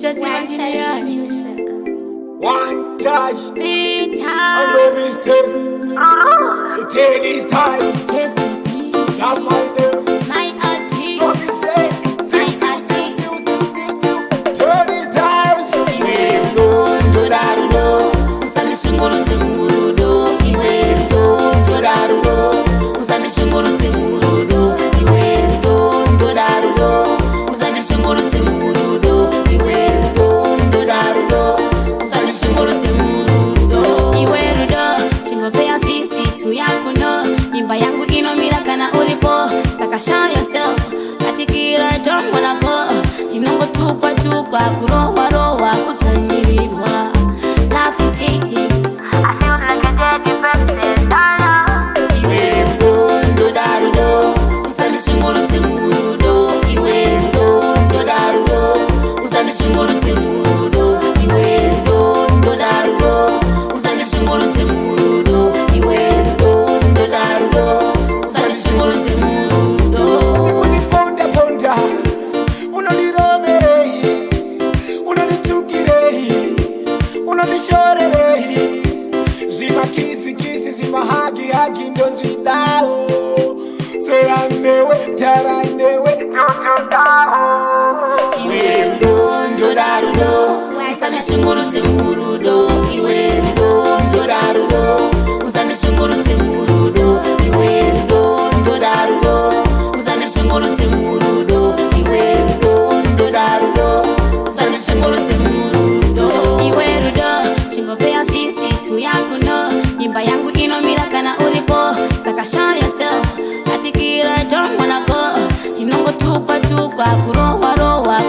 One touch, and no mistake. The thing is time. That's my name. My auntie. So we say, still. Turn it down. Usame shingurutse murudo. Iwendo, ndodarudo. Usame shingurutse murudo. Iwendo, ndodarudo. Usame shingurutse murudo. Iwendo, ndodarudo. Usame shingurutse murudo. Iwerudo, chimopea fisi tu yako no. Nyimba yangu inomira kana ulipo. Saka show yourself. Katikira don't wanna go. Jinongo tukwa kurowa kutanyirirwa. Life is aging. I feel like a dead person. Iwendo, ndodarudo. Usame shingurutse murudo. Iwendo, ndodarudo. Usame shingurutse murudo. Iwendo, ndodarudo. Usame shingurutse murudo. Iwendo, ndodarudo. Usame shingurutse murudo. Uniponda, unaniromerei, unanitukirei, unanishorerei. Zima kisi, zima hagi ndo zvidao. Soyanewe, taranewe, jojodao. Iwendo, ndodarudo. Usame shingurutse murudo. Iwendo, ndodarudo. Usame shingurutse murudo. Iwendo, ndodarudo. Usame shingurutse murudo. Iwendo, ndodarudo. Usame shingurutse murudo. Iwerudo, chimbopea fisi tu yako no. Nyimba yangu inomira kana ulipo. Saka show yourself. Katikira don't wanna go. Jinongo tukwa kurowa